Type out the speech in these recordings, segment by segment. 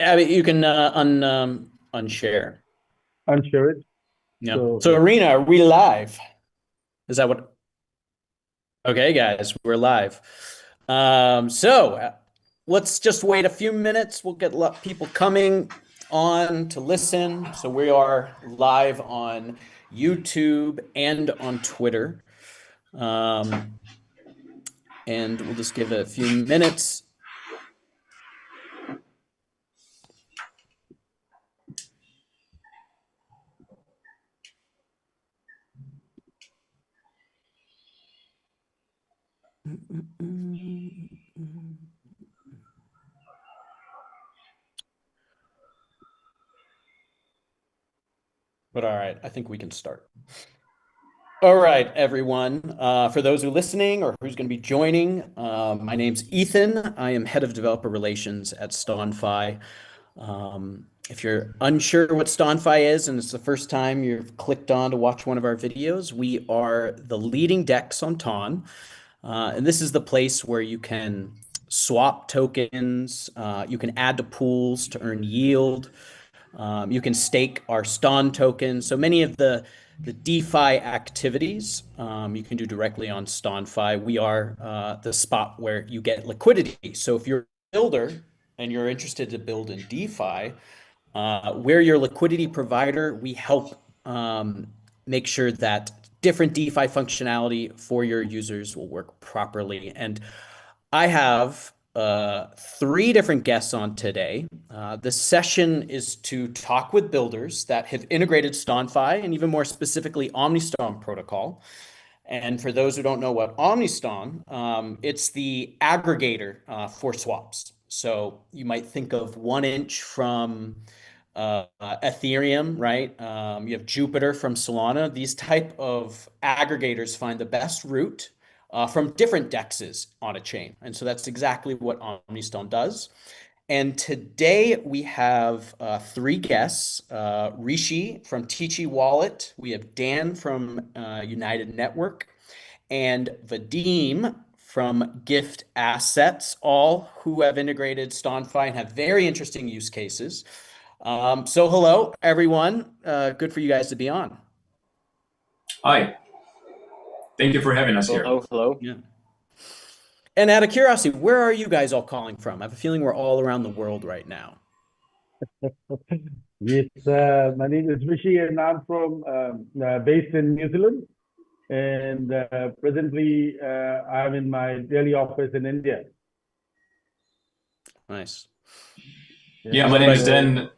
I mean, you can unshare. Unshare it. Yeah. So So, Arena, are we live? Is that what? Okay, guys, we're live. Let's just wait a few minutes. We'll get people coming on to listen. So we are live on YouTube and on Twitter. Um, and we'll just give it a few minutes. But all right, I think we can start. All right, everyone. For those who are listening or who's going to be joining, my name's Ethan. I am head of developer relations at STON.fi. If you're unsure what STON.fi is and it's the first time you've clicked on to watch one of our videos, we are the leading DEX on TON. And this is the place where you can swap tokens, you can add to pools to earn yield. You can stake our STON token. So many of the DeFi activities you can do directly on STONFi. We are the spot where you get liquidity. So if you're a builder and you're interested to build in DeFi, we're your liquidity provider. We help make sure that different DeFi functionality for your users will work properly. And I have three different guests on today. The session is to talk with builders that have integrated StonFi and even more specifically Omniston protocol. And for those who don't know what Omniston, it's the aggregator for swaps. So you might think of 1inch from Ethereum, right? You have Jupiter from Solana. These type of aggregators find the best route from different dexes on a chain. And so that's exactly what Omnistone does. And today we have three guests, Rishi from Tichi Wallet. We have Dan from United Network and Vadim from Gift Assets, all who have integrated StonFi and have very interesting use cases. So hello, everyone. Good for you guys to be on. Hi, thank you for having us here. Hello, hello. Yeah. And out of curiosity, where are you guys all calling from? I have a feeling we're all around the world right now. yes, my name is Rishi, and I'm from based in New Zealand, and presently I'm in my daily office in India. Nice. Yeah, So my what name about is Dan.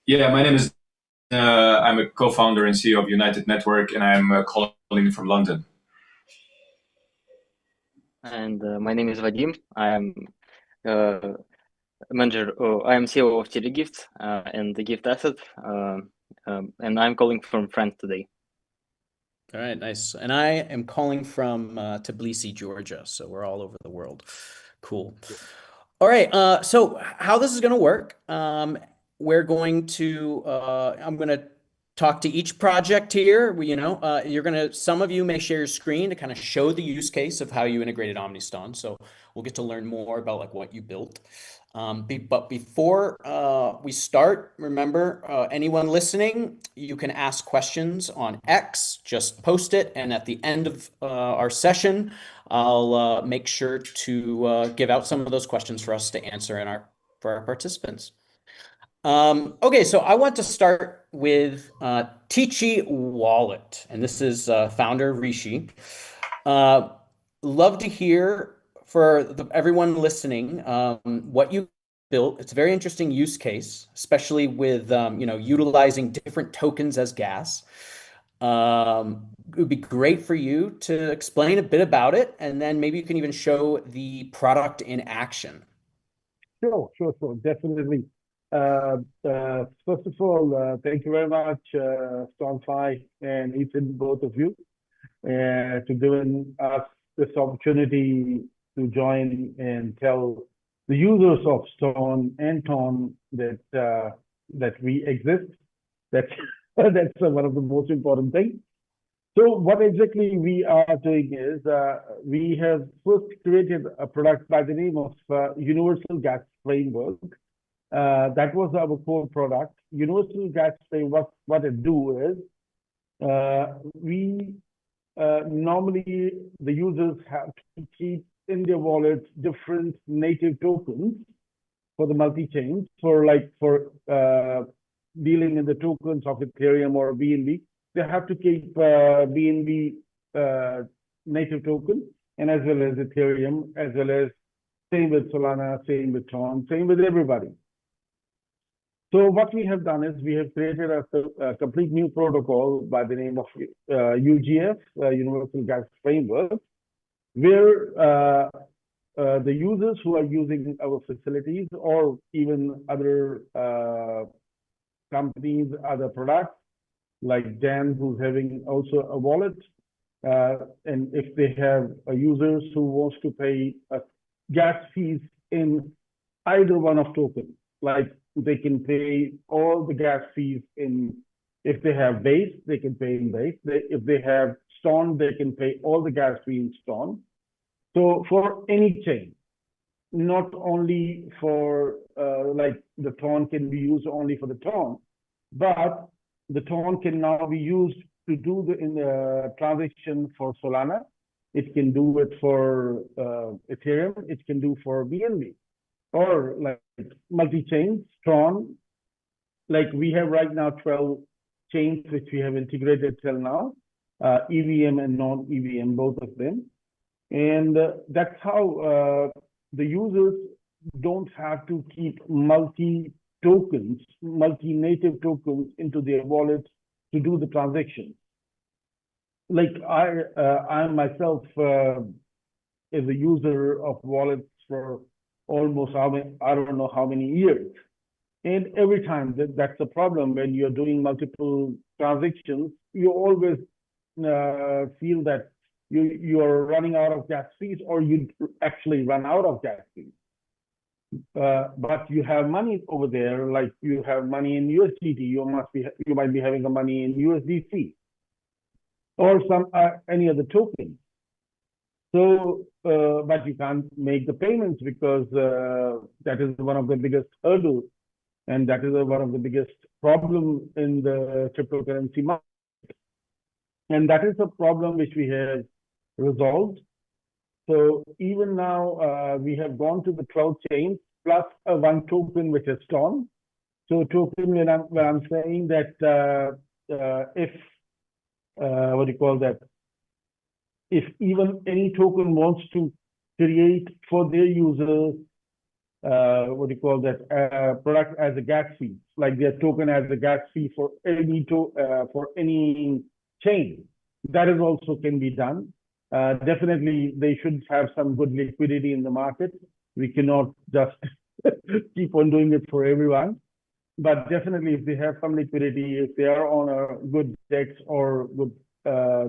Yeah, my name is. I'm a co-founder and CEO of United Network, and I'm calling from London. And my name is Vadim. I am manager. I am CEO of Telegift and the Gift Asset, and I'm calling from France today. All right, nice. And I am calling from Tbilisi, Georgia. So we're all over the world. Cool. All right. So how this is going to work? We're going to. I'm going to talk to each project here. You're going to. Some of you may share your screen to kind of show the use case of how you integrated Omniston. So we'll get to learn more about like what you built. But before we start, remember, anyone listening, you can ask questions on X, just post it. And at the end of our session, I'll make sure to give out some of those questions for us to answer for our participants. Okay, so I want to start with Tichi Wallet, and this is founder Rishi. Love to hear for everyone listening what you built. It's a very interesting use case, especially with utilizing different tokens as gas. It would be great for you to explain a bit about it, and then maybe you can even show the product in action. Sure, definitely. First of all, thank you very much, StonFi and Ethan, both of you, to giving us this opportunity to join and tell the users of Stone and Ton that we exist. That's that's one of the most important things. So what exactly we are doing is we have first created a product by the name of Universal Gas Framework, That was our core product. Universal Gas Pay, what it do is, we normally the users have to keep in their wallets different native tokens for the multi-chains, for dealing in the tokens of Ethereum or BNB. They have to keep BNB native token, and as well as Ethereum, as well as same with Solana, same with Tron, same with everybody. So what we have done is we have created a complete new protocol by the name of UGF, Universal Gas Framework, where the users who are using our facilities, or even other companies, other products, like Dan, who's having also a wallet, and if they have users who wants to pay gas fees in either one of tokens, like they can pay all the gas fees in, if they have base, they can pay in base. If they have STON, they can pay all the gas fees in STON. So for any chain, not only for like the Tron can be used only for the Tron, but the Tron can now be used to do the transaction for Solana. It can do it for Ethereum. It can do for BNB, or like multi-chains, Tron. Like we have right now 12 chains which we have integrated till now, EVM and non-EVM, both of them. And that's how the users don't have to keep multi-tokens, multi-native tokens into their wallets to do the transaction. Like I myself is a user of wallets for almost I don't know how many years. And every time that's the problem when you're doing multiple transactions, you always feel that you're running out of gas fees, or you actually run out of gas fees. But you have money over there, like you have money in USDT, you might be having the money in USDC, or some any other token. So, but you can't make the payments because that is one of the biggest hurdles, and that is one of the biggest problem in the cryptocurrency market. And that is a problem which we have resolved. So even now, we have gone to the 12 chains plus one token which is STON. So token, when I'm saying that if what do you call that? If even any token wants to create for their users, what do you call that, product as a gas fee, like their token as a gas fee for any chain, that is also can be done. Definitely, they should have some good liquidity in the market. We cannot just keep on doing it for everyone. But definitely, if they have some liquidity, if they are on a good DEX or good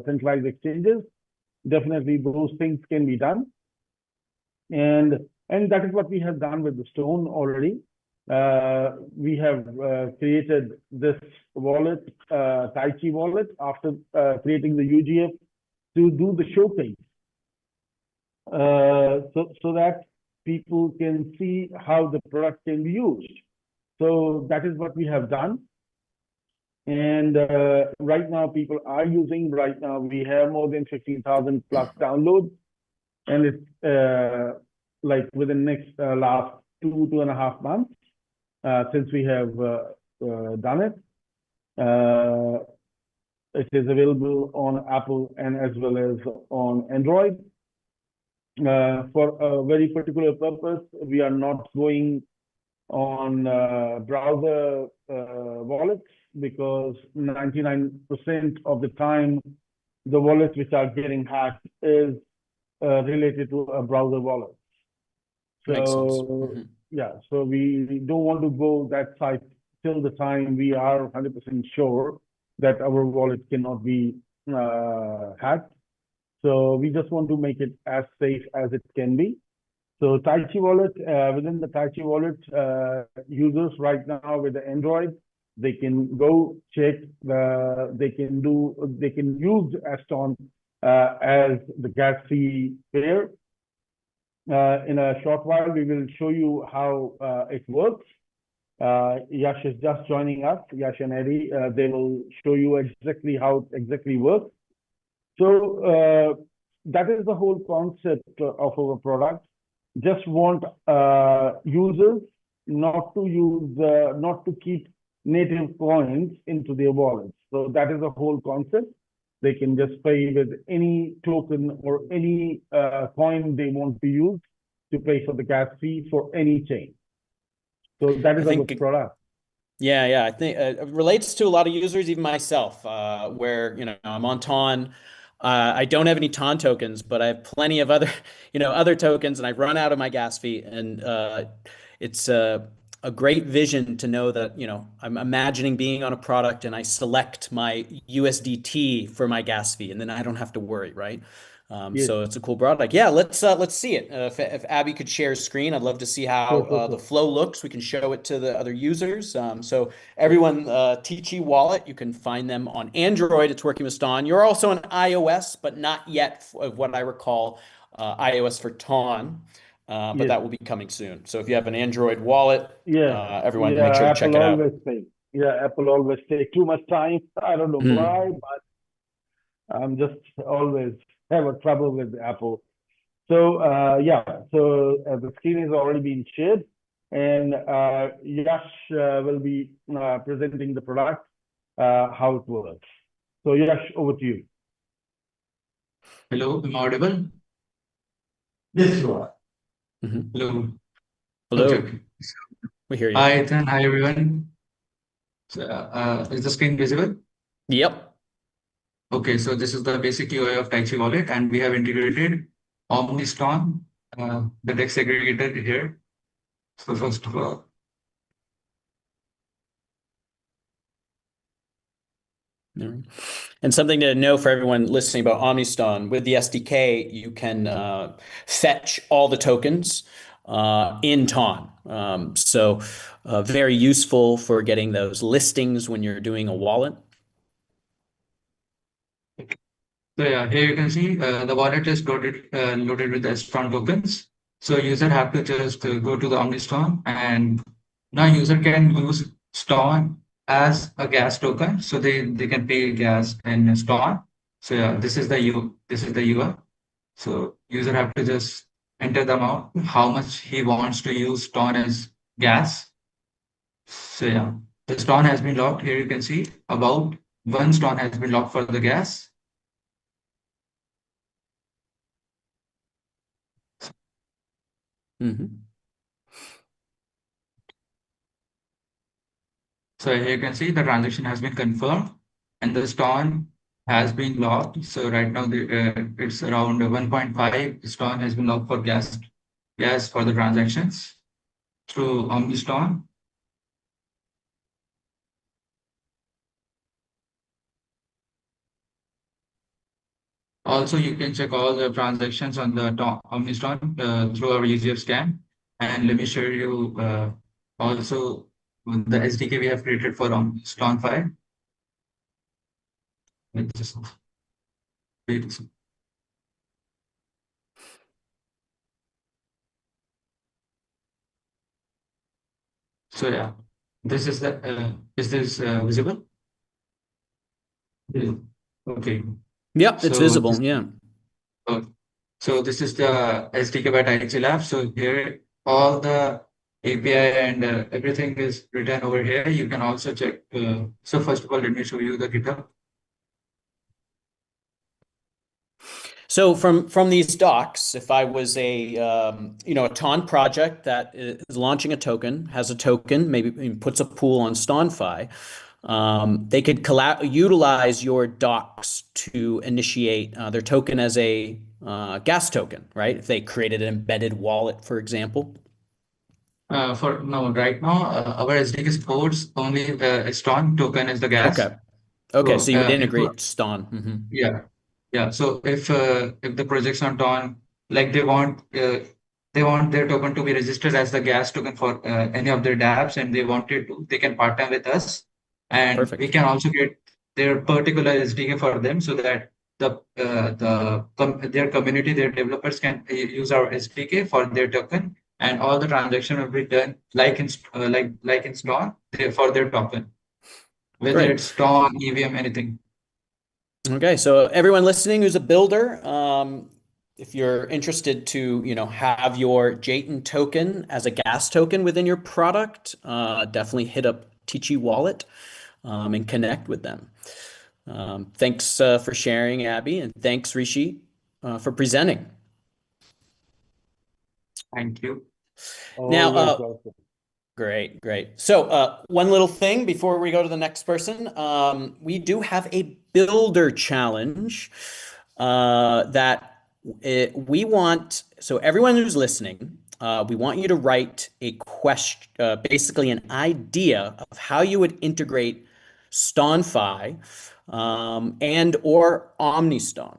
centralized exchanges, definitely those things can be done. And that is what we have done with the STON already. We have created this wallet, Taichi wallet, after creating the UGF to do the showcase, so that people can see how the product can be used. So that is what we have done. And right now, people are using. Right now, we have more than 15,000 plus downloads, and it's like within the next last 2.5 months since we have done it. It is available on Apple and as well as on Android. For a very particular purpose, we are not going on browser wallets, because 99% of the time, the wallets which are getting hacked is related to a browser wallet. So yeah, so we don't want to go that side till the time we are 100% sure that our wallet cannot be hacked. So we just want to make it as safe as it can be. So Taichi wallet, within the Taichi wallet, users right now with the Android, they can go check, they can use STON as the gas fee pair. In a short while, we will show you how it works. Yash is just joining us. Yash and Eddie, they will show you exactly how it exactly works. So that is the whole concept of our product. Just want users not to use, not to keep native coins into their wallets. So that is the whole concept. They can just pay with any token or any coin they want to use to pay for the gas fee for any chain. So that is I our think product. Yeah, I think it relates to a lot of users, even myself, where, I'm on Ton. I don't have any Ton tokens, but I have plenty of other, other tokens, and I've run out of my gas fee. And it's a great vision to know that, I'm imagining being on a product and I select my USDT for my gas fee, and then I don't have to worry, right? Yes, So it's a cool product. Yeah, let's see it. If Abby could share a screen, I'd love to see how sure, sure, the sure. flow looks. We can show it to the other users. So everyone, Teachy Wallet, you can find them on Android. It's working with Ston. You're also on iOS, but not yet, of what I recall, iOS for Ton. But Yes. that will be coming soon. So if you have an Android wallet, Yeah, everyone make sure yeah, to check Apple it out. always take. Yeah, Apple always take too much time. I don't know why, Mm. but I'm just always have a trouble with Apple. So yeah, so the screen has already been shared, and Yash will be presenting the product, how it works. So Yash, over to you. Hello, am I audible? Yes, you are. Mhm. Hello. Okay, Hello, okay. we hear you. Hi, Ethan. Hi, everyone. So, is the screen visible? Yep. Okay, so this is the basic UI of Taxi Wallet, and we have integrated Omniston, the text aggregator here. So first of all, All right. And something to know for everyone listening about Omniston, with the SDK, you can fetch all the tokens in Ton. So very useful for getting those listings when you're doing a wallet. so yeah, here you can see the wallet is loaded with the STON tokens. So user have to just go to the Omniston, and now user can use STON as a gas token, so they can pay gas in STON. So yeah, this is the UI. So user have to just enter the amount, how much he wants to use STON as gas. So yeah, the STON has been locked. Here you can see about one STON has been locked for the gas. Mhm. So here you can see the transaction has been confirmed and the STON has been locked. So right now it's around 1.5 STON has been locked for gas for the transactions through OmniSTON. Also, you can check all the transactions on the OmniSTON through our UGF scan. And let me show you also the SDK we have created for STON.fi. Just wait a second. So yeah, this is is this visible? Yeah. Okay. Yep, it's So visible. Yeah. uh, so this is the SDK by Taxi Lab. So here all the API and everything is written over here. You can also check. So first of all, let me show you the GitHub. So from these docs, if I was a Ton project that is launching a token, has a token, maybe puts a pool on STONFi, they could utilize your docs to initiate their token as a gas token, right? If they created an embedded wallet, for example. For no, right now our SDK supports only the STON token as the gas. Okay. Okay. So So you would if integrate STON. Mm-hmm. yeah, yeah. So if the projects are done, like they want their token to be registered as the gas token for any of their dApps, and they wanted to, they can partner with us, and we Perfect. can also get their particular SDK for them, so that their community, their developers can use our SDK for their token, and all the transaction will be done like in STON for their token, whether Great. it's STON, EVM, anything. Okay, so everyone listening who's a builder, if you're interested to, have your Jayton token as a gas token within your product, definitely hit up Teachy Wallet and connect with them. Thanks for sharing, Abby, and thanks, Rishi, for presenting. Thank you. Now, Always welcome. great, great. So, one little thing before we go to the next person, we do have a builder challenge that we want. So, everyone who's listening, we want you to write a question, basically an idea of how you would integrate STON.fi and or Omniston.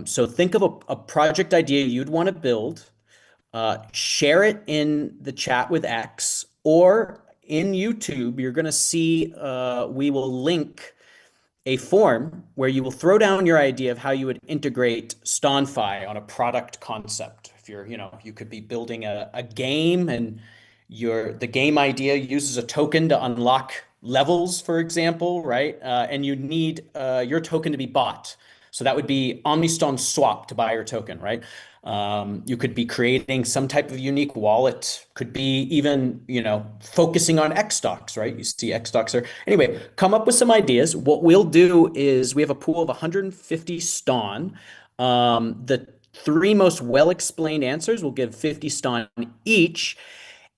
So, think of a project idea you'd want to build. Share it in the chat with X or in YouTube. You're going to see we will link a form where you will throw down your idea of how you would integrate STON.fi on a product concept. If you're, you could be building a game and the game idea uses a token to unlock levels, for example, right? And you need your token to be bought. So that would be Omniston swap to buy your token, right? You could be creating some type of unique wallet, could be even, focusing on X stocks, right? You see X stocks are, anyway, come up with some ideas. What we'll do is we have a pool of 150 STON. The three most well-explained answers will give 50 STON each.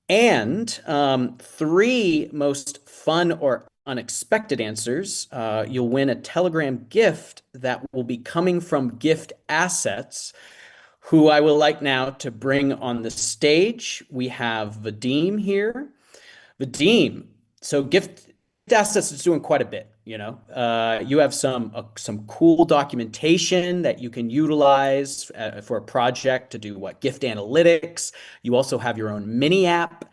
And three most fun or unexpected answers, you'll win a Telegram gift that will be coming from Gift Assets, who I will like now to bring on the stage. We have Vadim here. Vadim, so Gift Assets is doing quite a bit. You have some cool documentation that you can utilize for a project to do what gift analytics. You also have your own mini app.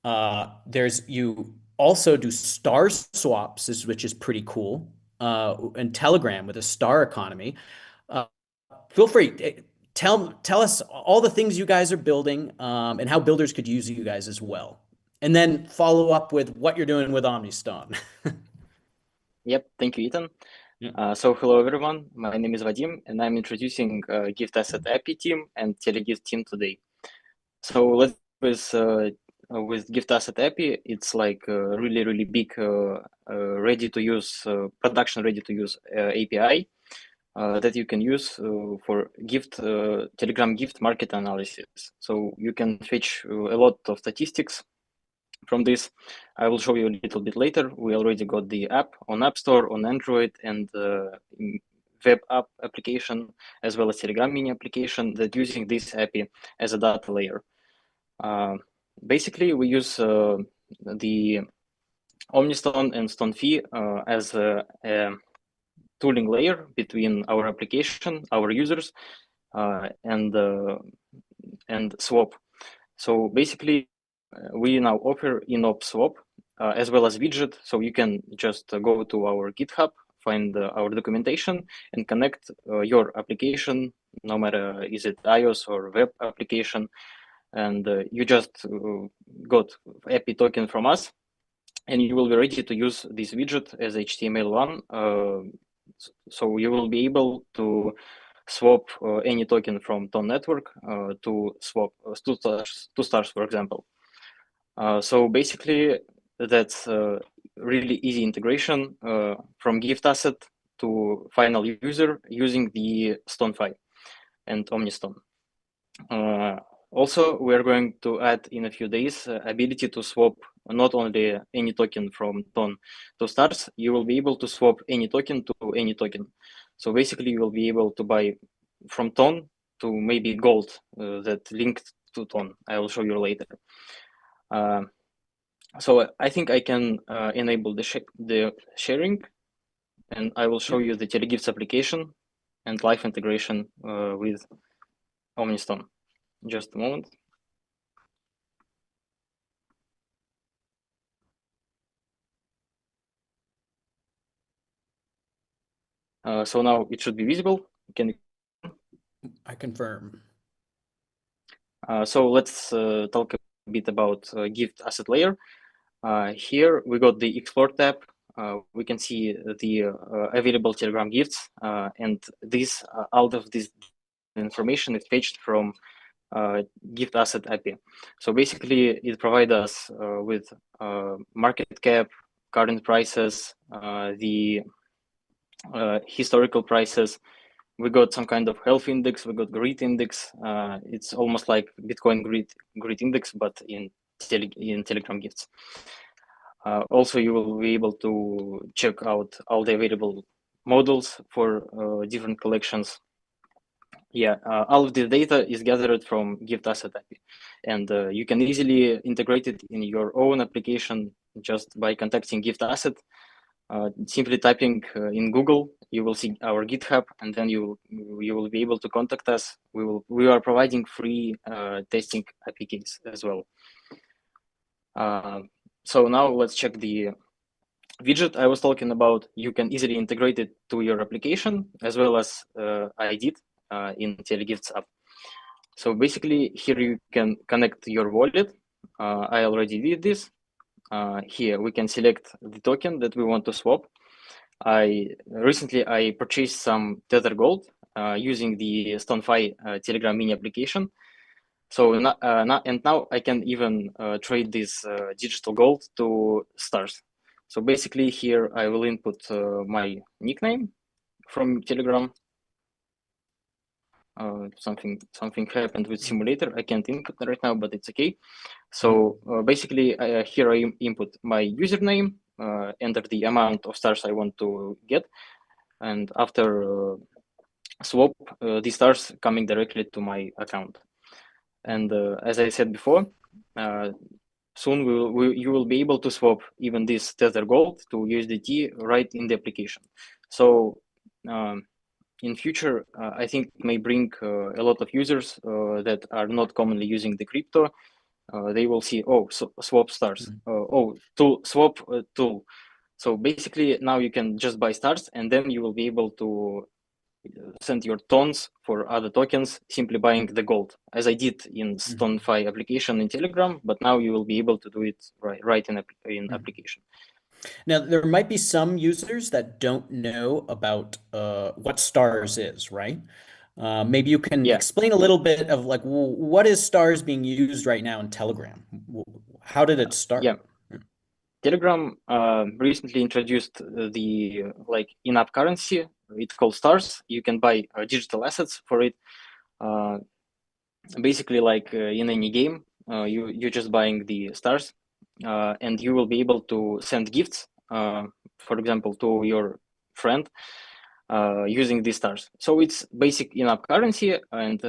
You also do star swaps, which is pretty cool, and Telegram with a star economy. Feel free. Tell us all the things you guys are building and how builders could use you guys as well. And then follow up with what you're doing with Omniston. Yep, thank you, Ethan. Yeah. So hello everyone, my name is Vadim and I'm introducing Gift Asset API team and Telegift team today. So let's with Gift Asset API, it's like a really big ready to use production ready to use API that you can use for Telegram gift market analysis. So you can fetch a lot of statistics from this. I will show you a little bit later. We already got the app on App Store, on Android, and web app application, as well as Telegram mini application that using this API as a data layer. Basically, we use the Omniston and STON.fi as a tooling layer between our application, our users, and swap. So basically, we now offer in-op swap as well as widget. So you can just go to our GitHub, find our documentation, and connect your application, no matter is it iOS or web application, and you just got API token from us, and you will be ready to use this widget as HTML1. So you will be able to swap any token from TON network to swap two stars, for example. So basically, that's really easy integration from gift asset to final user using the STON.fi and Omniston. Also, we're going to add in a few days ability to swap not only any token from TON to stars, you will be able to swap any token to any token. So basically, you will be able to buy from TON to maybe gold that linked to TON. I will show you later. So I think I can enable the sharing, and I will show you the Telegifts application and live integration with Omniston. Just a moment. So now it should be visible. Can I confirm. So let's talk a bit about gift asset layer. Here we got the Explore tab. We can see the available Telegram gifts, and this out of this information is fetched from gift asset API. So basically, it provides us with market cap, current prices, the historical prices. We got some kind of health index. We got greed index. It's almost like Bitcoin greed index, but in Telegram gifts. Also, you will be able to check out all the available models for different collections. Yeah, all of the data is gathered from gift asset API, and you can easily integrate it in your own application just by contacting gift asset. Simply typing in Google, you will see our GitHub, and then you will be able to contact us. We are providing free testing APIs as well. So now let's check the widget I was talking about. You can easily integrate it to your application as well as I did in Telegifts app. So basically here you can connect your wallet. I already did this. Here we can select the token that we want to swap. Recently I purchased some Tether Gold using the STON.fi Telegram mini application. So now I can even trade this digital gold to stars. So basically here I will input my nickname from Telegram. Something happened with simulator. I can't input right now, but it's okay. So basically here I input my username, enter the amount of stars I want to get, and after swap, the stars coming directly to my account. And as I said before, soon you will be able to swap even this Tether Gold to USDT right in the application. So in future, I think it may bring a lot of users that are not commonly using the crypto. They will see, oh, so swap stars, swap tool. So basically now you can just buy stars, and then you will be able to send your tons for other tokens simply buying the gold, as I did in STON.fi application in Telegram, but now you will be able to do it right in application. Now, there might be some users that don't know about what stars is, right? Maybe you can explain a little bit of like, what is stars being used right now in Telegram? How did it start? Yeah. Telegram recently introduced the in-app currency. It's called stars. You can buy digital assets for it. Basically, like in any game, you're just buying the stars, and you will be able to send gifts, for example, to your friend using these stars. So it's basic in-app currency, and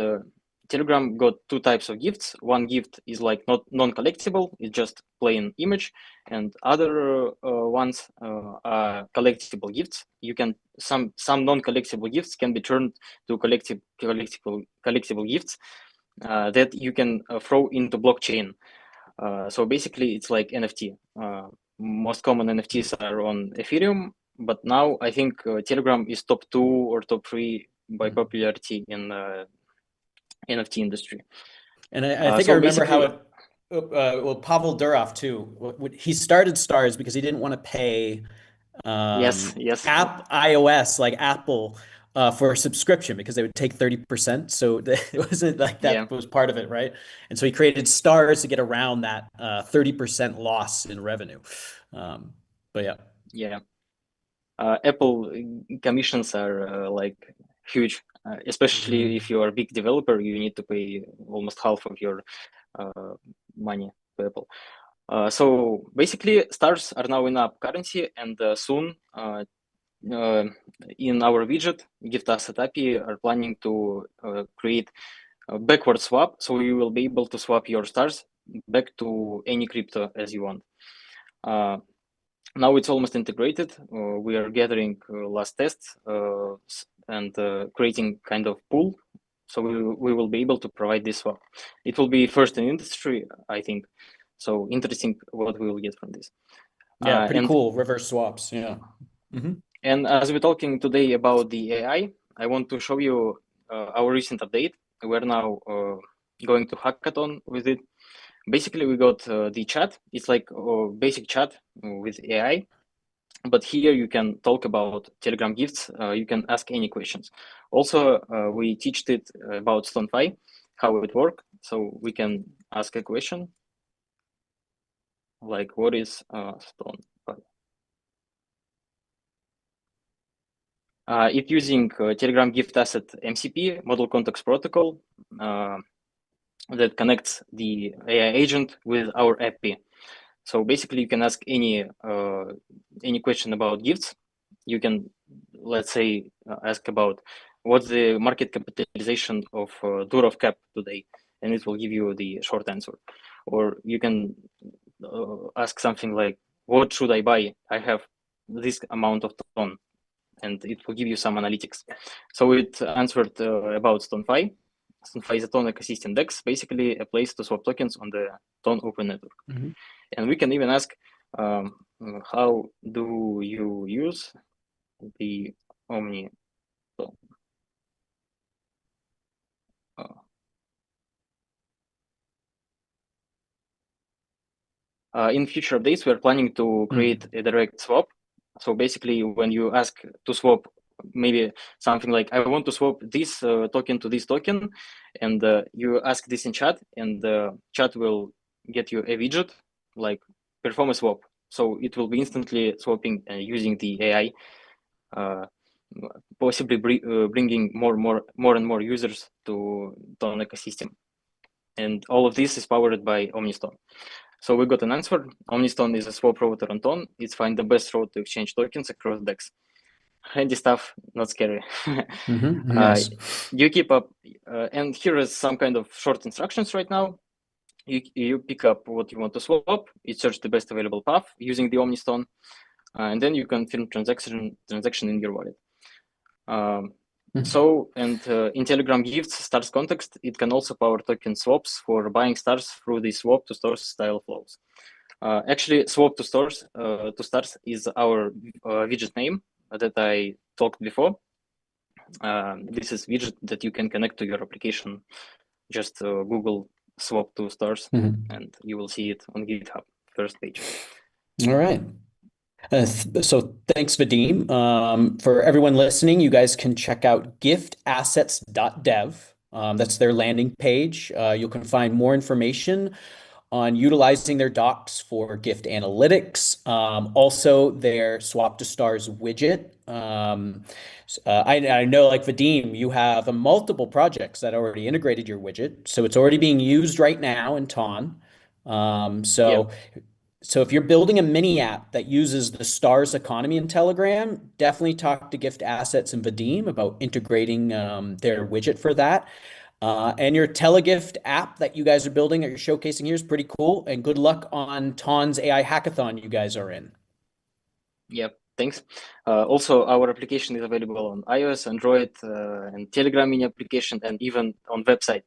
Telegram got two types of gifts. One gift is like not non-collectible, it's just plain image, and other ones are collectible gifts. You can some non-collectible gifts can be turned to collectible gifts that you can throw into blockchain. So basically, it's like NFT. Most common NFTs are on Ethereum, but now I think Telegram is top 2 or top 3 by popularity in NFT industry. And I think I remember how it, well, Pavel Durov too. He started stars because he didn't want to pay yes. iOS, like Apple, for a subscription because they would take 30%. So it wasn't like that was part of it, right? And so he created stars to get around that 30% loss in revenue. But yeah. Yeah. Apple commissions are like huge, especially if you are a big developer. You need to pay almost half of your money to Apple. So basically, stars are now in app currency, and soon in our widget, Gift Asset API are planning to create a backward swap, so you will be able to swap your stars back to any crypto as you want. Now it's almost integrated. We are gathering last tests and creating kind of pool, so we will be able to provide this swap. It will be first in industry, I think. So interesting what we will get from this. Yeah, pretty cool. Reverse swaps. Yeah. And as we're talking today about the AI, I want to show you our recent update. We're now going to hackathon with it. Basically, we got the chat. It's like a basic chat with AI, but here you can talk about Telegram gifts. You can ask any questions. Also, we teached it about STON.fi, how it works. So we can ask a question like, what is STON.fi? It using Telegram gift asset MCP, Model Context Protocol, that connects the AI agent with our API. So basically, you can ask any question about gifts. You can, let's say, ask about what's the market capitalization of Durov Cap today, and it will give you the short answer. Or you can ask something like, what should I buy? I have this amount of ton, and it will give you some analytics. So it answered about STON.fi. STON.fi is a Ton ecosystem DEX, basically a place to swap tokens on the Ton open network. Mm-hmm. And we can even ask, how do you use the Omni? In future updates, we are planning to create a direct swap. So basically, when you ask to swap, maybe something like, I want to swap this token to this token, and you ask this in chat, and the chat will get you a widget like perform a swap. So it will be instantly swapping using the AI, possibly bringing more and more users to Ton ecosystem. And all of this is powered by Omniston. So we got an answer. Omniston is a swap router on Ton. It's find the best route to exchange tokens across DEX. Handy stuff, not scary. Nice. You keep up, and here is some kind of short instructions right now. You pick up what you want to swap. You search the best available path using the Omniston, and then you confirm transaction in your wallet. So, and in Telegram gifts stars context, it can also power token swaps for buying stars through the swap to stars style flows. Actually, swap to stars is our widget name that I talked before. This is widget that you can connect to your application. Just Google swap to stars, and you will see it on GitHub first page. All right. So thanks, Vadim. For everyone listening, you guys can check out giftassets.dev. That's their landing page. You can find more information on utilizing their docs for gift analytics. Also, their swap to stars widget. I know, like Vadim, you have multiple projects that already integrated your widget, so it's already being used right now in Ton. So if you're building a mini app that uses the stars economy in Telegram, definitely talk to Gift Assets and Vadim about integrating their widget for that. And your Telegift app that you guys are building that you're showcasing here is pretty cool. And good luck on Ton's AI hackathon you guys are in. Yep, thanks. Also, our application is available on iOS, Android, and Telegram mini application, and even on website.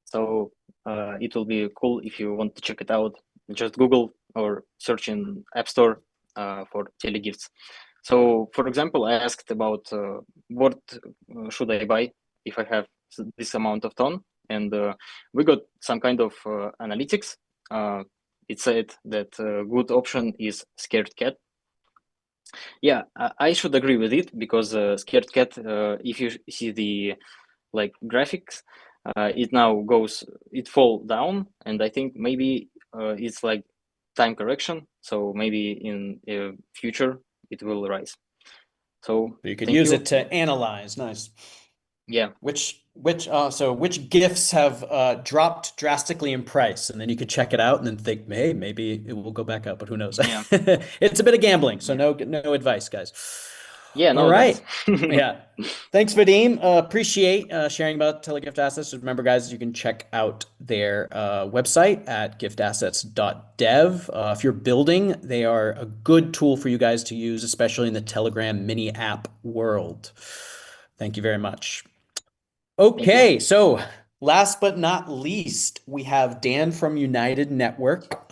So it will be cool if you want to check it out. Just Google or search in App Store for telegifts. So, for example, I asked about what should I buy if I have this amount of ton, and we got some kind of analytics. It said that a good option is Scared Cat. Yeah, I should agree with it because Scared Cat, if you see the like graphics, it fall down, and I think maybe it's like time correction. So maybe in future it will rise. So you could use it to analyze. Nice. Yeah. Which gifts have dropped drastically in price, and then you could check it out and then think, hey, maybe it will go back up, but who knows? Yeah. It's a bit of gambling, so no advice, guys. Yeah, no. All right. Yeah. Thanks, Vadim. Appreciate sharing about Telegift Assets. Remember, guys, you can check out their website at giftassets.dev. If you're building, they are a good tool for you guys to use, especially in the Telegram mini app world. Thank you very much. Okay, so last but not least, we have Dan from United Network.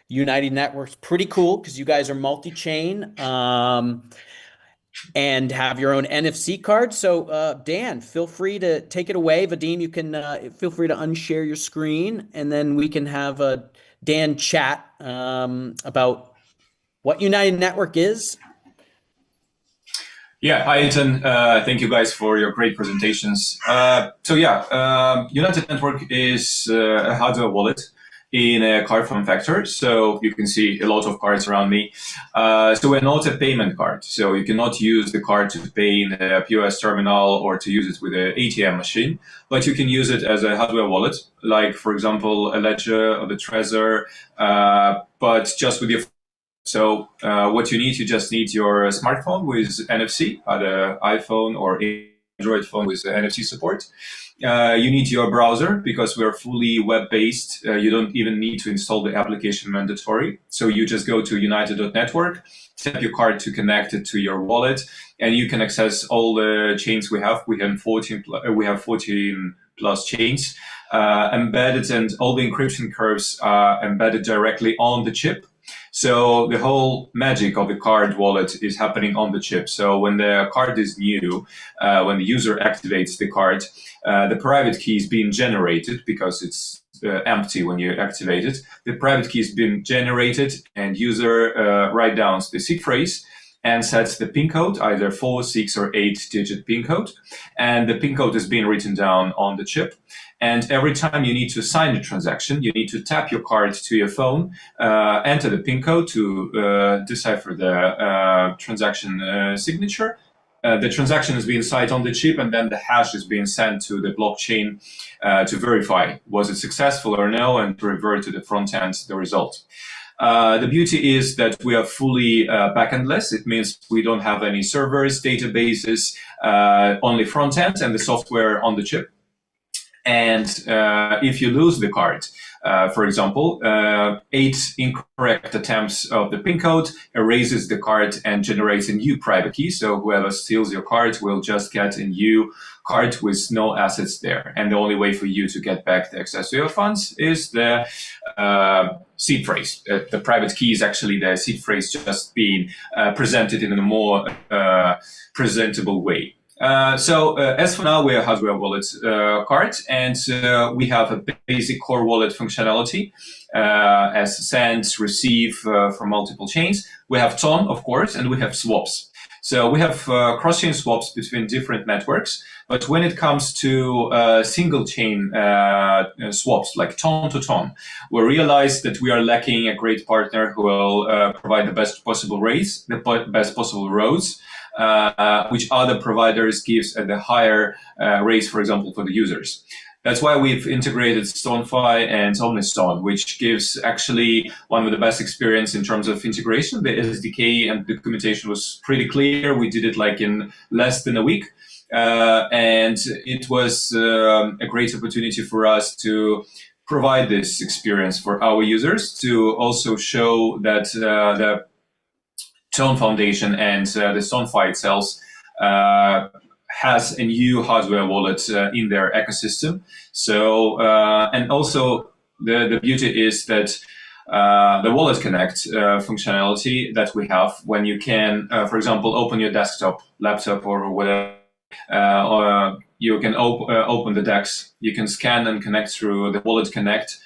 United Network's pretty cool because you guys are multi-chain. and have your own NFC card. So, Dan, feel free to take it away. Vadim, you can feel free to unshare your screen, and then we can have Dan chat about what United Network is. Yeah, hi, Ethan. Thank you guys for your great presentations. United Network is a hardware wallet in a card form factor. So you can see a lot of cards around me. So we're not a payment card. So you cannot use the card to pay in a POS terminal or to use it with an ATM machine, but you can use it as a hardware wallet, like, for example, a Ledger or the Trezor, but just with your. So what you just need your smartphone with NFC, either iPhone or Android phone with NFC support. You need your browser because we're fully web-based. You don't even need to install the application mandatory. So you just go to united.network, tap your card to connect it to your wallet, and you can access all the chains we have. We have 14 plus chains embedded, and all the encryption curves are embedded directly on the chip. So the whole magic of the card wallet is happening on the chip. So when the card is new, when the user activates the card, the private key is being generated because it's empty when you activate it. The private key is being generated, and user writes down the seed phrase and sets the PIN code, either 4, 6, or 8-digit PIN code. And the PIN code is being written down on the chip. And every time you need to sign the transaction, you need to tap your card to your phone, enter the PIN code to decipher the transaction signature. The transaction is being signed on the chip, and then the hash is being sent to the blockchain to verify was it successful or no, and to revert to the front end the result. The beauty is that we are fully backendless. It means we don't have any servers, databases, only front end and the software on the chip. And if you lose the card, for example, 8 incorrect attempts of the PIN code erases the card and generates a new private key. So whoever steals your card will just get a new card with no assets there. And the only way for you to get back the access to your funds is the seed phrase. The private key is actually the seed phrase just being presented in a more presentable way. As for now, we're a hardware wallet card, and we have a basic core wallet functionality as send, receive from multiple chains. We have TON, of course, and we have swaps. So we have cross-chain swaps between different networks, but when it comes to single-chain swaps, like TON to TON, we realize that we are lacking a great partner who will provide the best possible rates, the best possible roads, which other providers gives at the higher rates, for example, for the users. That's why we've integrated STON.fi and Omniston, which gives actually one of the best experience in terms of integration. The SDK and documentation was pretty clear. We did it like in less than a week. And it was a great opportunity for us to provide this experience for our users, to also show that the STON Foundation and the STON.fi itself has a new hardware wallet in their ecosystem. So, and also the beauty is that the Wallet Connect functionality that we have, when you can, for example, open your desktop, laptop, or whatever, or you can open the DEX, you can scan and connect through the Wallet Connect.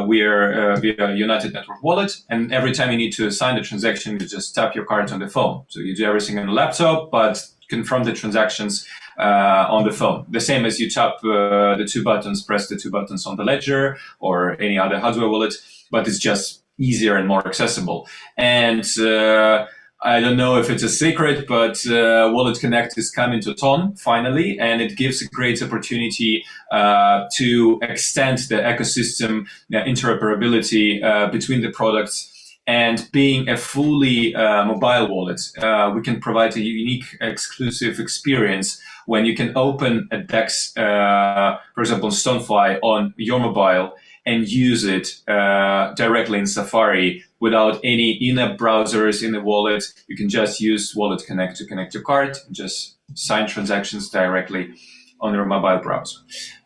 We are via United Network Wallet, and every time you need to sign the transaction, you just tap your card on the phone. So you do everything on the laptop, but confirm the transactions on the phone. The same as you tap the 2 buttons, press the 2 buttons on the Ledger or any other hardware wallet, but it's just easier and more accessible. And I don't know if it's a secret, but Wallet Connect is coming to TON finally, and it gives a great opportunity to extend the ecosystem interoperability between the products. And being a fully mobile wallet, we can provide a unique, exclusive experience when you can open a DEX, for example, STON.fi on your mobile, and use it directly in Safari without any in-app browsers in the wallet. You can just use Wallet Connect to connect your card and just sign transactions directly on your mobile browser.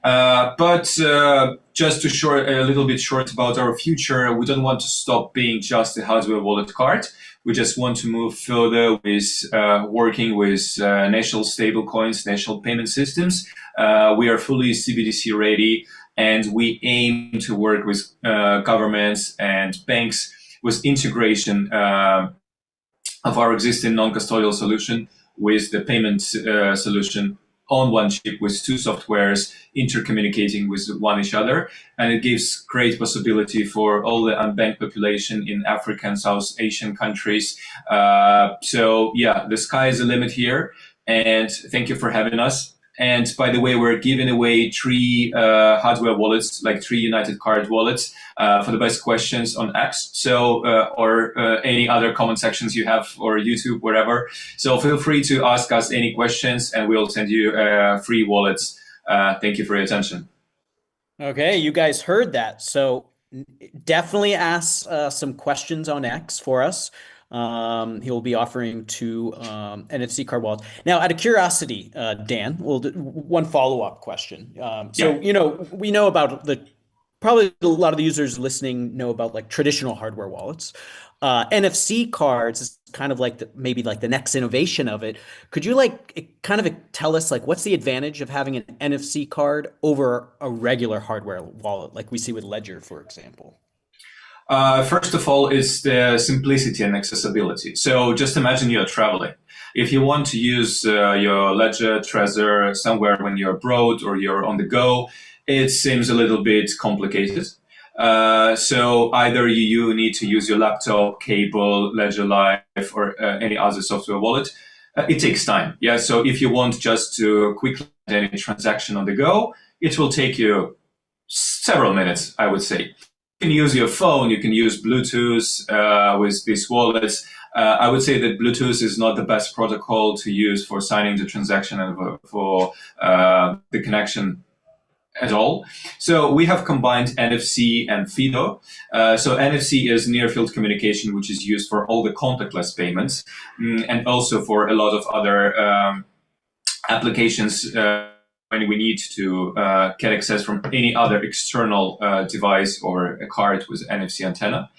But just to short a little bit short about our future, we don't want to stop being just a hardware wallet card. We just want to move further with working with national stable coins, national payment systems. We are fully CBDC ready, and we aim to work with governments and banks with integration of our existing non-custodial solution with the payment solution on one chip with two softwares intercommunicating with one each other. And it gives great possibility for all the unbanked population in African and South Asian countries. So yeah, the sky is the limit here. And thank you for having us. And by the way, we're giving away 3 hardware wallets, like 3 United Card wallets, for the best questions on X. So, or any other comment sections you have, or YouTube, wherever. So feel free to ask us any questions, and we'll send you free wallets. Thank you for your attention. Okay, you guys heard that. So definitely ask some questions on X for us. He will be offering 2 NFC card wallets. Now, out of curiosity, Dan, one follow-up question. So, we know about probably a lot of the users listening know about like traditional hardware wallets. NFC cards is kind of like maybe like the next innovation of it. Could you kind of tell us like what's the advantage of having an NFC card over a regular hardware wallet, like we see with Ledger, for example? First of all, is the simplicity and accessibility. So just imagine you're traveling. If you want to use your Ledger, Trezor somewhere when you're abroad or you're on the go, it seems a little bit complicated. So either you need to use your laptop, cable, Ledger Live, or any other software wallet. It takes time. Yeah. So if you want just to quickly do any transaction on the go, it will take you several minutes, I would say. You can use your phone, you can use Bluetooth with these wallets. I would say that Bluetooth is not the best protocol to use for signing the transaction and for the connection at all. So we have combined NFC and FIDO. So NFC is near field communication, which is used for all the contactless payments and also for a lot of other applications when we need to get access from any other external device or a card with NFC antenna.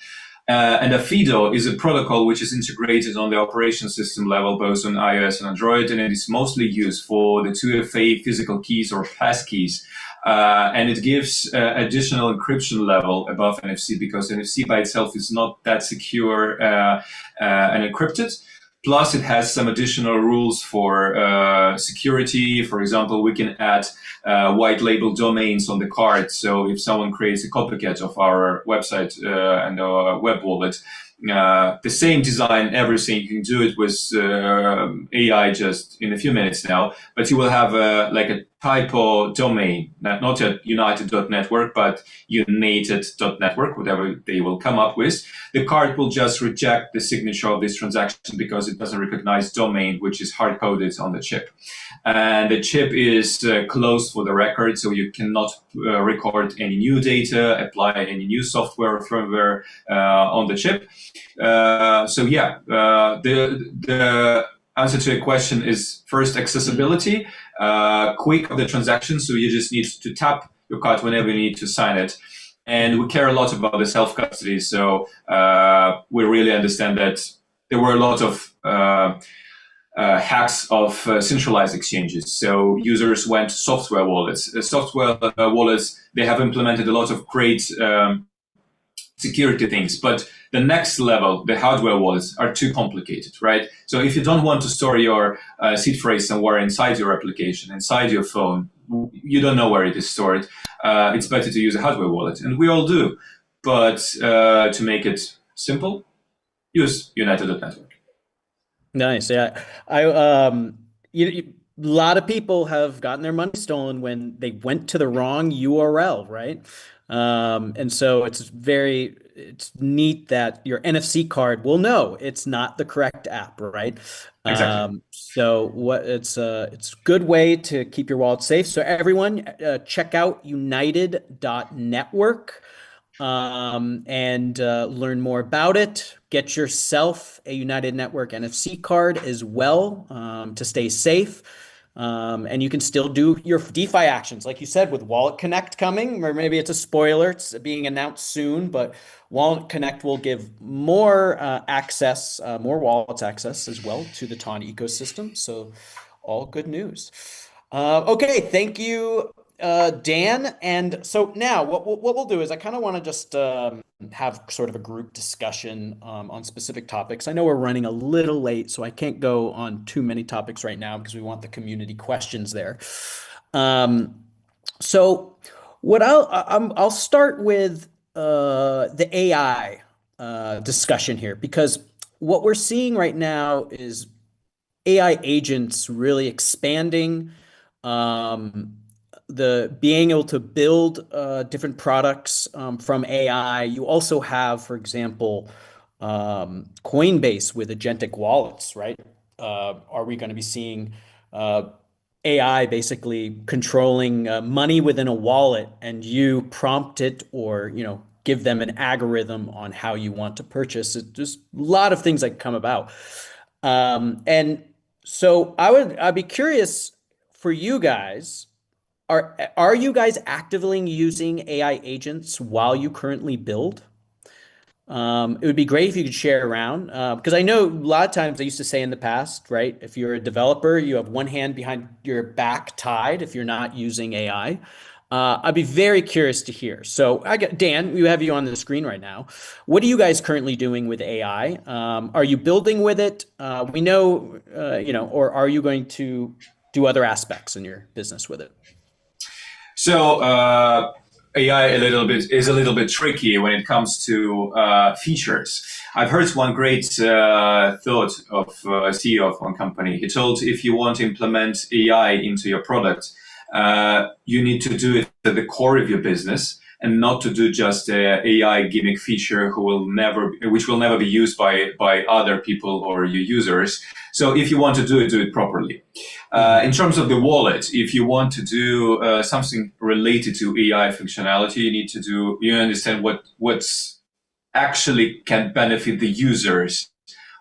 And a FIDO is a protocol which is integrated on the operation system level, both on iOS and Android, and it is mostly used for the 2FA physical keys or passkeys. And it gives additional encryption level above NFC because NFC by itself is not that secure and encrypted. Plus, it has some additional rules for security. For example, we can add white label domains on the card. So if someone creates a copycat of our website and our web wallet, the same design, everything, you can do it with AI just in a few minutes now, but you will have like a typo domain, not a united.network, but united.network, whatever they will come up with. The card will just reject the signature of this transaction because it doesn't recognize domain, which is hard-coded on the chip. And the chip is closed for the record, so you cannot record any new data, apply any new software or firmware on the chip. So yeah, the answer to your question is first accessibility, quick of the transaction. So you just need to tap your card whenever you need to sign it. And we care a lot about the self-custody. So we really understand that there were a lot of hacks of centralized exchanges. So users went to software wallets. Software wallets, they have implemented a lot of great security things, but the next level, the hardware wallets, are too complicated, right? So if you don't want to store your seed phrase somewhere inside your application, inside your phone, you don't know where it is stored, it's better to use a hardware wallet. And we all do. But to make it simple, use United.network. Nice. Yeah. A lot of people have gotten their money stolen when they went to the wrong URL, right? And so it's neat that your NFC card will know it's not the correct app, right? Exactly. So it's a good way to keep your wallet safe. So everyone, check out united.network and learn more about it. Get yourself a United Network NFC card as well to stay safe. And you can still do your DeFi actions, like you said, with Wallet Connect coming, or maybe it's a spoiler, it's being announced soon, but Wallet Connect will give more access, more wallets access as well to the TON ecosystem. So all good news. Okay, thank you, Dan. And so now what we'll do is I kind of want to just have sort of a group discussion on specific topics. I know we're running a little late, so I can't go on too many topics right now because we want the community questions there. So what I'll start with the AI discussion here, because what we're seeing right now is AI agents really expanding, the being able to build different products from AI. You also have, for example, Coinbase with agentic wallets, right? Are we going to be seeing AI basically controlling money within a wallet, and you prompt it, or give them an algorithm on how you want to purchase it? Just a lot of things that come about. And so I'd be curious for you guys, are you guys actively using AI agents while you currently build? It would be great if you could share around, because I know a lot of times I used to say in the past, right? If you're a developer, you have one hand behind your back tied if you're not using AI. I'd be very curious to hear. So Dan, we have you on the screen right now. What are you guys currently doing with AI? Are you building with it? We know, or are you going to do other aspects in your business with it? So AI is a little bit tricky when it comes to features. I've heard one great thought of a CEO of one company. He told, if you want to implement AI into your product, you need to do it at the core of your business, and not to do just a AI gimmick feature which will never be used by other people or your users. So if you want to do it properly. In terms of the wallet, if you want to do something related to AI functionality, you understand what's actually can benefit the users.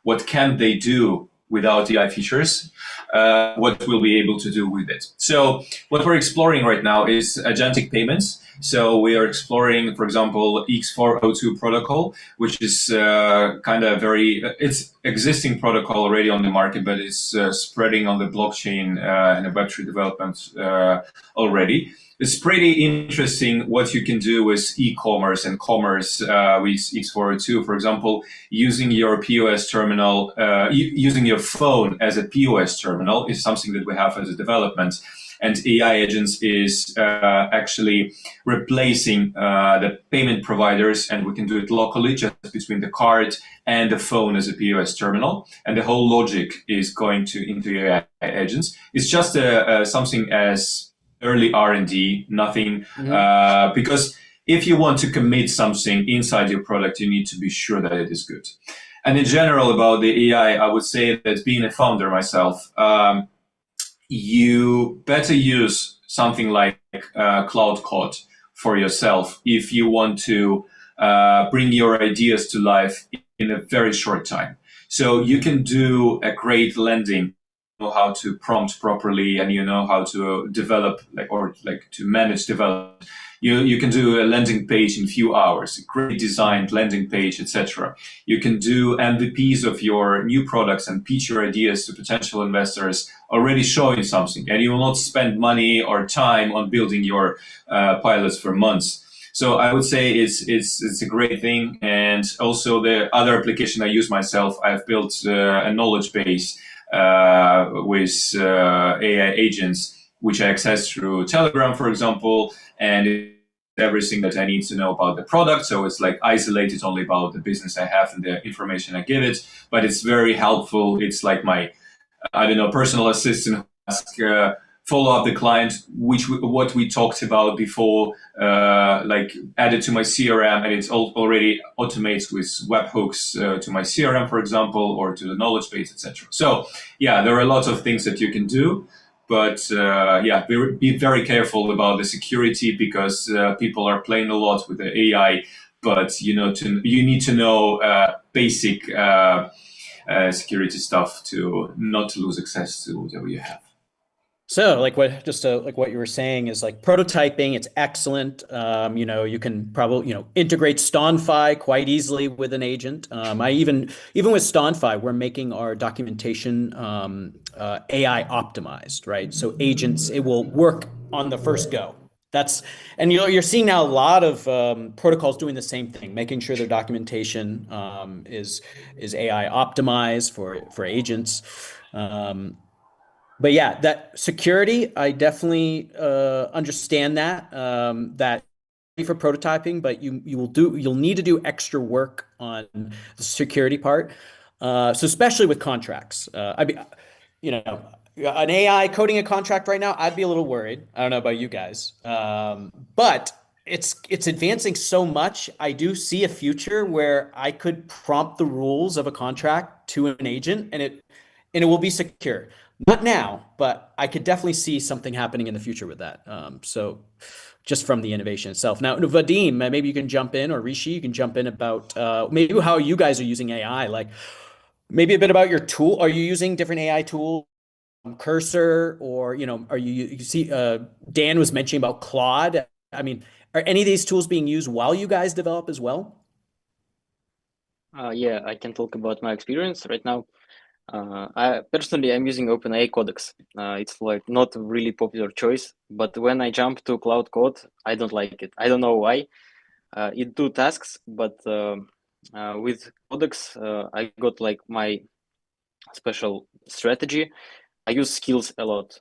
What can they do without AI features? What we'll be able to do with it. So what we're exploring right now is agentic payments. So we are exploring, for example, X402 protocol, which is it's existing protocol already on the market, but it's spreading on the blockchain and the Web3 development already. It's pretty interesting what you can do with e-commerce and commerce with X402. For example, using your POS terminal, using your phone as a POS terminal is something that we have as a development. And AI agents is actually replacing the payment providers, and we can do it locally just between the card and the phone as a POS terminal. And the whole logic is going into AI agents. It's just something as early R&D, nothing, because if you want to commit something inside your product, you need to be sure that it is good. And in general about the AI, I would say that being a founder myself, you better use something like Cloud Code for yourself if you want to bring your ideas to life in a very short time. So you can do a great landing, know how to prompt properly, and you know how to develop to manage develop. You can do a landing page in a few hours, a great designed landing page, etc. You can do MVPs of your new products and pitch your ideas to potential investors already showing something, and you will not spend money or time on building your pilots for months. So I would say it's a great thing. And also the other application I use myself, I've built a knowledge base with AI agents, which I access through Telegram, for example, and everything that I need to know about the product. So it's like isolated only about the business I have and the information I give it, but it's very helpful. It's like my, personal assistant who asks, follow up the client, what we talked about before, added to my CRM, and it already automates with webhooks to my CRM, for example, or to the knowledge base, etc. So yeah, there are a lot of things that you can do, but be very careful about the security, because people are playing a lot with the AI, but you need to know basic security stuff to not lose access to whatever you have. So like what just like what you were saying is like prototyping, it's excellent. You can probably, integrate STON.fi quite easily with an agent. I even with STON.fi, we're making our documentation AI optimized, right? So agents, it will work on the first go. That's and you're seeing now a lot of protocols doing the same thing, making sure their documentation is AI optimized for agents. Um, but yeah, that security, I definitely understand that. That for prototyping, but you'll need to do extra work on the security part. So especially with contracts, you know, an AI coding a contract right now, I'd be a little worried. I don't know about you guys, but it's advancing so much. I do see a future where I could prompt the rules of a contract to an agent, and it will be secure. Not now, but I could definitely see something happening in the future with that. So just from the innovation itself. Now, Vadim, maybe you can jump in, or Rishi, you can jump in about maybe how you guys are using AI. Like maybe a bit about your tool. Are you using different AI tools, Cursor, or are you see Dan was mentioning about Claude. I mean, are any of these tools being used while you guys develop as well? Yeah, I can talk about my experience right now. I personally I'm using OpenAI Codex. It's like not a really popular choice, but when I jump to Cloud Code, I don't like it. I don't know why. It do tasks, but with Codex, I got like my special strategy. I use skills a lot.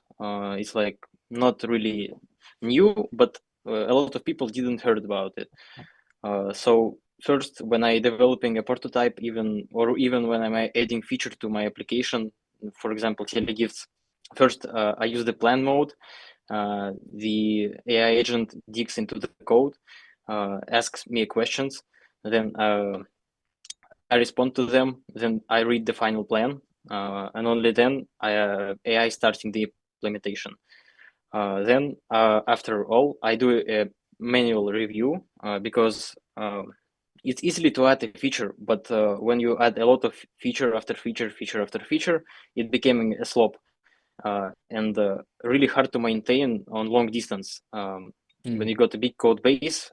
It's like not really new, but a lot of people didn't heard about it. So first, when I developing a prototype, even when I'm adding feature to my application, for example, telegifts, first I use the plan mode. The AI agent digs into the code, asks me questions, then I respond to them, then I read the final plan, and only then AI starting the implementation. Then after all, I do a manual review because it's easily to add a feature, but when you add a lot of feature after feature, feature after feature, it became a slop and really hard to maintain on long distance. When you got a big code base,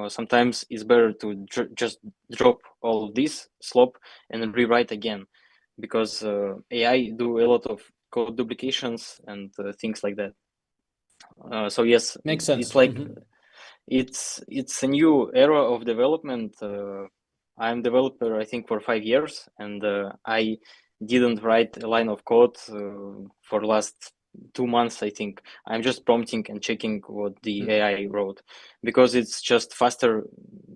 sometimes it's better to just drop all of this slop and rewrite again, because AI do a lot of code duplications and things like that. So yes, Makes sense. it's like it's a new era of development. I'm developer, I think, for 5 years, and I didn't write a line of code for last 2 months. I think I'm just prompting and checking what the AI wrote, because it's just faster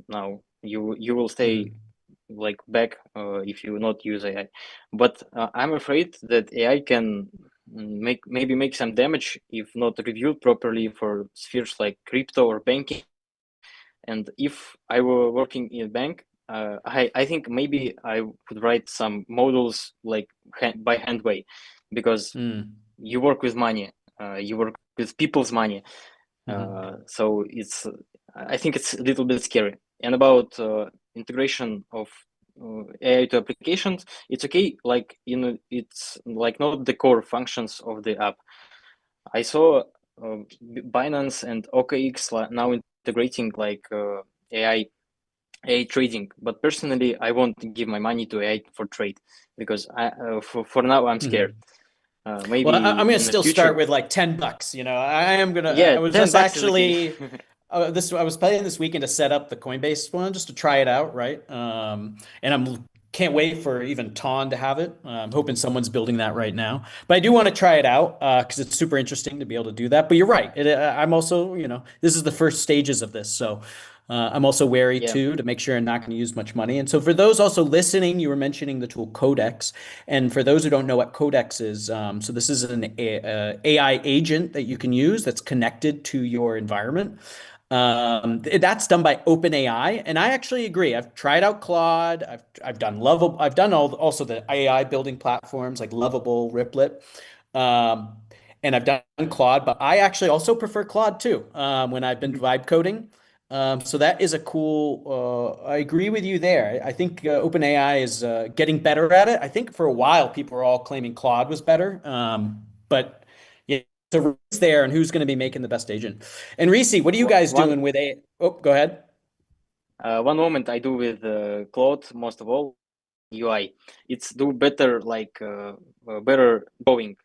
now. You will stay like back if you not use AI, but I'm afraid that AI can maybe make some damage if not reviewed properly for spheres like crypto or banking. And if I were working in a bank, I think maybe I would write some models like by hand way, because you work with money, you work with people's money. So I think it's a little bit scary. And about integration of AI to applications, it's okay. Like it's like not the core functions of the app. I saw Binance and OKX now integrating like AI trading, but personally, I won't give my money to AI for trade, because for now I'm scared. Well, Maybe I'm gonna in the still start future, with like $10. I am gonna. yeah, I was ten just bucks is okay. actually I was planning this weekend to set up the Coinbase one just to try it out, right? And I'm can't wait for even Ton to have it. I'm hoping someone's building that right now. But I do want to try it out because it's super interesting to be able to do that. But you're right. I'm also, this is the first stages of this, so I'm also wary Yeah, too to make sure I'm not going to use much money. And so for those also listening, you were mentioning the tool Codex, and for those who don't know what Codex is, so this is an AI agent that you can use that's connected to your environment. That's done by OpenAI, and I actually agree. I've tried out Claude. I've done Lovable. I've done also the AI building platforms like Lovable, Riplet, um, and I've done Claude. But I actually also prefer Claude too when I've been vibe coding. So that is a cool. I agree with you there. I think OpenAI is getting better at it. I think for a while people were all claiming Claude was better, but yeah, race there and who's going to be making the best agent. And Reese, what are you guys doing with a? Oh, go ahead. One moment I do with Claude most of all UI. It's do better like better drawing.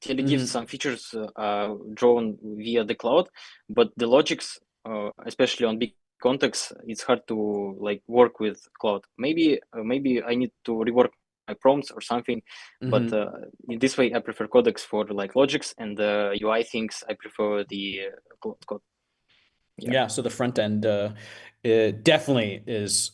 Till it gives some features drawn via the cloud, but the logics, especially on big contexts, it's hard to like work with cloud. Maybe I need to rework my prompts or something, but in this way I prefer codecs for like logics, and the UI things I prefer the cloud code. Yeah, so the front end it definitely is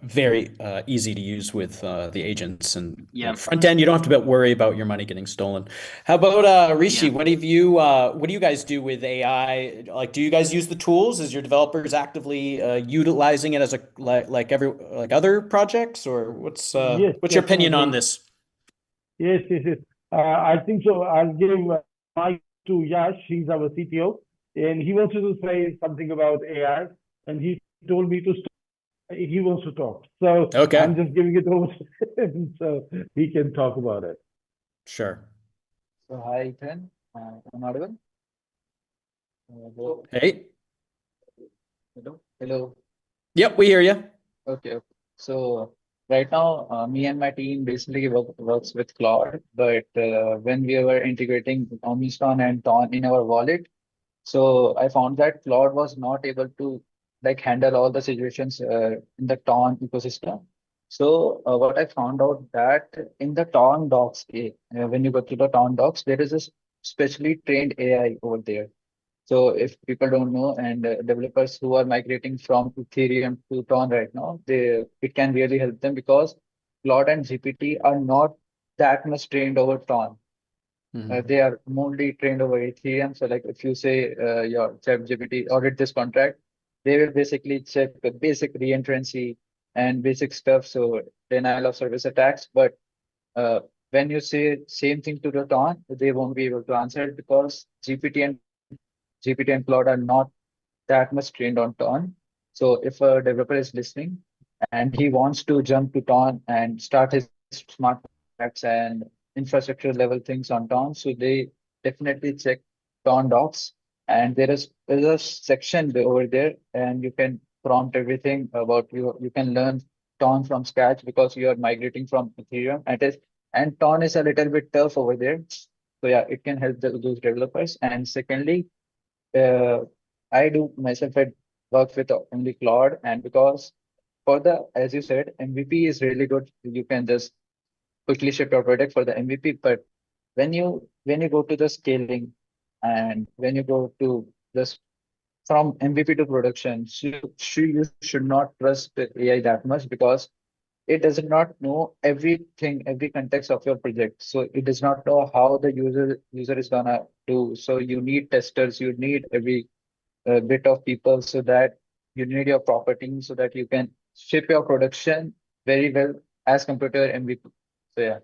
very easy to use with the agents, and like front end you don't have to worry about your money getting stolen. How about Rishi? What do you guys do with AI? Like, do you guys use the tools? Is your developers actively utilizing it as a like other projects, or what's Yes, what's your opinion on definitely. this? Yes, yes, yes. I think so. I'll give mic to Yash. He's our CTO, and he wants to say something about AI, and he told me to stop. He wants to talk. So Okay. I'm just giving it over to him so he can talk about it. Sure. So hi, Ethan. I'm audible. Hey. Hello. Yep, we hear you. Okay. So right now, me and my team basically works with Claude, but when we were integrating Omniston and Ton in our wallet, so I found that Claude was not able to like handle all the situations in the Ton ecosystem. So what I found out that in the Ton docs, when you go to the Ton docs, there is a specially trained AI over there. So if people don't know, and developers who are migrating from Ethereum to Tron right now, it can really help them because Claude and GPT are not that much trained over Tron. They are mostly trained over Ethereum. So like if you say your ChatGPT audit this contract, they will basically check the basic reentrancy and basic stuff. So denial of service attacks. But when you say same thing to the Tron, they won't be able to answer it because GPT and Claude are not that much trained on Ton. So if a developer is listening and he wants to jump to Ton and start his smart contracts and infrastructure level things on Ton, so they definitely check Ton docs. And there's a section over there, and you can prompt everything about you. You can learn Ton from scratch because you are migrating from Ethereum. And Ton is a little bit tough over there. So yeah, it can help those developers. And secondly, uh, I do myself at work with only Claude, and because for the, as you said, MVP is really good. You can just quickly ship your product for the MVP. But when you go to the scaling and when you go to just from MVP to production, you should not trust the AI that much because it does not know everything, every context of your project. So it does not know how the user is gonna do. So you need testers, you need every bit of people so that you need your proper team so that you can ship your production very well as compared to your MVP. So yeah.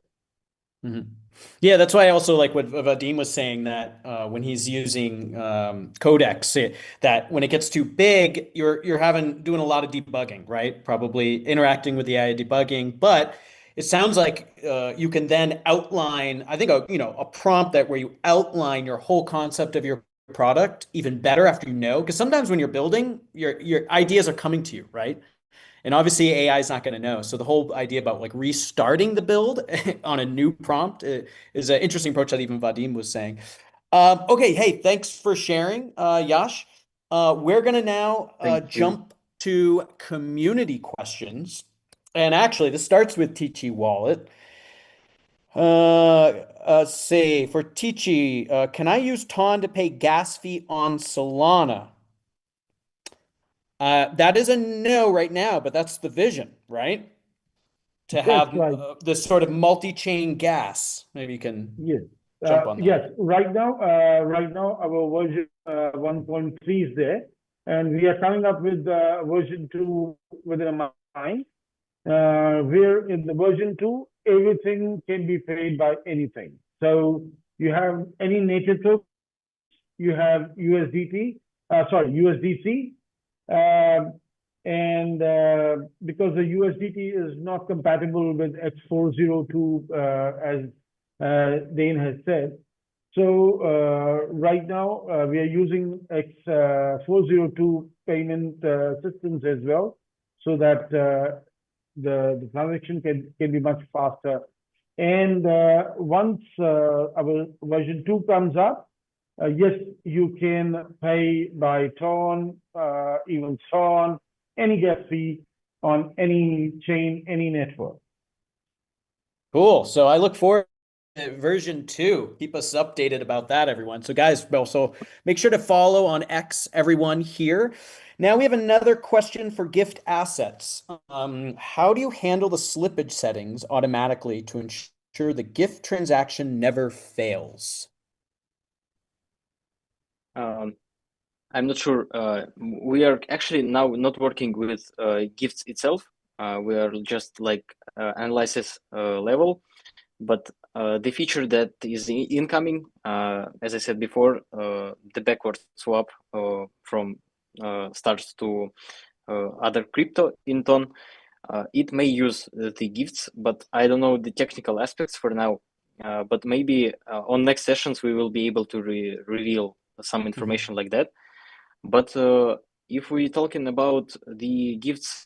Yeah, that's why I also like what Vadim was saying that when he's using codecs, that when it gets too big, you're doing a lot of debugging, right? Probably interacting with the AI debugging, but it sounds like you can then outline, I think, a prompt that where you outline your whole concept of your product even better after you know, because sometimes when you're building, your ideas are coming to you, right? And obviously AI is not going to know. So the whole idea about like restarting the build on a new prompt is an interesting approach that even Vadim was saying. Okay, hey, thanks for sharing, Yash. We're going to now jump to community questions. And actually, this starts with Teachy Wallet. Say for Teachy, can I use Ton to pay gas fee on Solana? That is a no right now, but that's the vision, right? To That's have right. this sort of multi-chain gas. Maybe you can Yes. jump on that. Yes. Right now, our version 1.3 is there, and we are coming up with version 2 within a month. Where in the version 2, everything can be paid by anything. So you have any native token, you have USDC, and because the USDT is not compatible with X402, as Dane has said, So right now we are using X402 payment systems as well, so that the transaction can be much faster. And once our version 2 comes up, yes, you can pay by TON, even STON, any gas fee on any chain, any network. Cool. So I look forward to version 2. Keep us updated about that, everyone. So guys, also make sure to follow on X, everyone here. Now we have another question for gift assets. How do you handle the slippage settings automatically to ensure the gift transaction never fails? I'm not sure. We are actually now not working with gifts itself. We are just like analysis level. But the feature that is incoming, as I said before, the backward swap from stars to other crypto in TON, it may use the gifts, but I don't know the technical aspects for now. But maybe on next sessions we will be able to reveal some information like that. But if we're talking about the gifts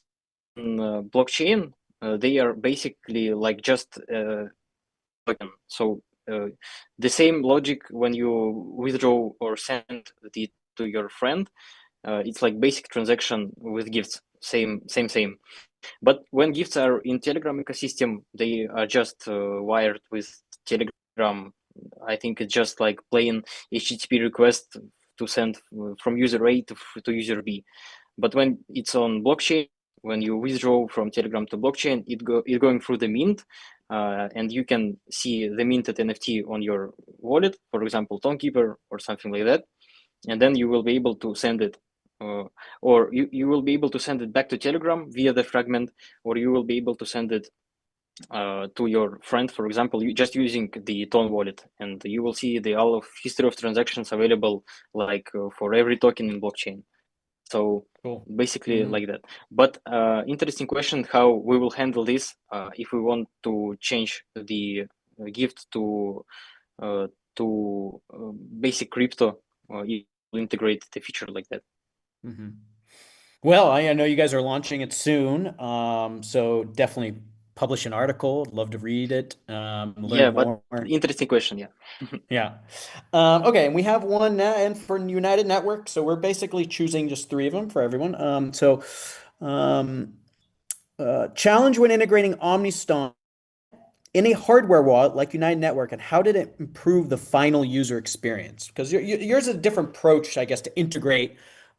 on blockchain, they are basically like just token. So the same logic when you withdraw or send it to your friend, it's like basic transaction with gifts, same. But when gifts are in Telegram ecosystem, they are just wired with Telegram. I think it's just like plain HTTP request to send from user A to user B. But when it's on blockchain, when you withdraw from Telegram to blockchain, it's going through the mint, and you can see the minted NFT on your wallet, for example, Tonekeeper or something like that, and then you will be able to send it, or you will be able to send it back to Telegram via the fragment, or you will be able to send it to your friend, for example, you just using the Tone wallet, and you will see the all of history of transactions available like for every token in blockchain. So Cool. basically like that. But interesting question how we will handle this if we want to change the gift to basic crypto, integrate the feature like that. Well, I know you guys are launching it soon, so definitely publish an article. Love to read it, learn more. Interesting question, yeah. Yeah. Okay, and we have one and for United Network, so we're basically choosing just 3 of them for everyone. Challenge when integrating Omniston in a hardware wallet like United Network, and how did it improve the final user experience? Because yours is a different approach, I guess, to integrate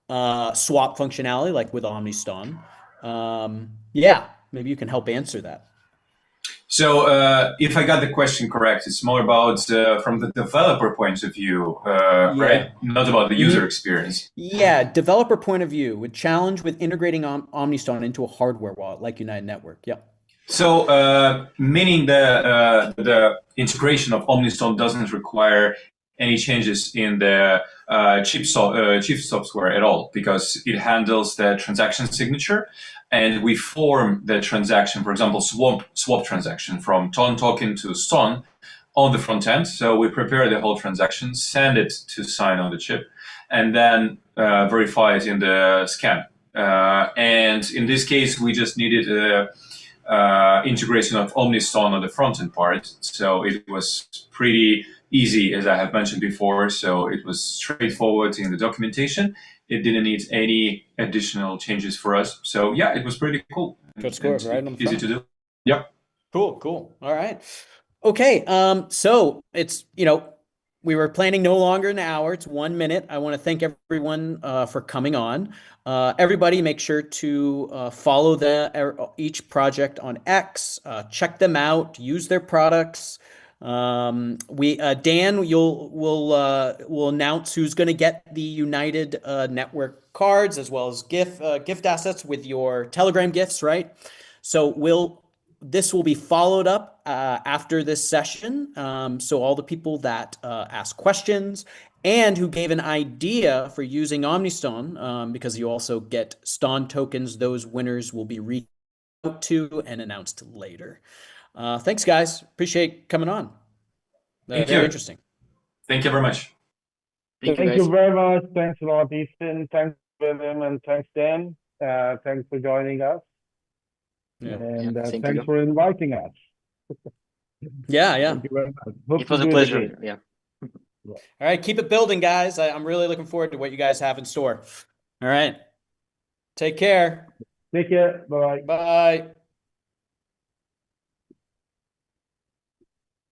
swap functionality, like with Omniston. Yeah, maybe you can help answer that. So if I got the question correct, it's more about from the developer point of view, right? Not about the user experience. Yeah, developer point of view would challenge with integrating Omniston into a hardware wallet like United Network. Yep. So meaning the integration of Omniston doesn't require any changes in the chip software at all, because it handles the transaction signature, and we form the transaction, for example, swap transaction from TON token to STON on the front end. So we prepare the whole transaction, send it to sign on the chip, and then verify it in the scan. And in this case, we just needed integration of Omniston on the front end part. So it was pretty easy, as I have mentioned before. So it was straightforward in the documentation. It didn't need any additional changes for us. So yeah, it was pretty cool. Good score, right on the easy front. to do. Yep. Cool. All right. Okay. So it's, we were planning no longer an hour. It's 1 minute. I want to thank everyone for coming on. Everybody make sure to follow each project on X, check them out, use their products. Dan, we'll announce who's going to get the United Network cards as well as gift assets with your Telegram gifts, right? So this will be followed up after this session. So all the people that ask questions and who gave an idea for using Omniston, because you also get STON tokens, those winners will be reached out to and announced later. Thanks, guys. Appreciate coming on. Thank Very you. interesting. Thank you very much. Thank you, Thank you guys. very much. Thanks a lot, Ethan. Thanks, William, and thanks, Dan. Thanks for joining us. Yeah. And same to thanks you. for inviting us. Yeah, yeah. Thank you very much. Hope It to was a do it pleasure. again. Yeah. All right, keep it building, guys. I'm really looking forward to what you guys have in store. All right. Take care. Take care. Bye. Bye.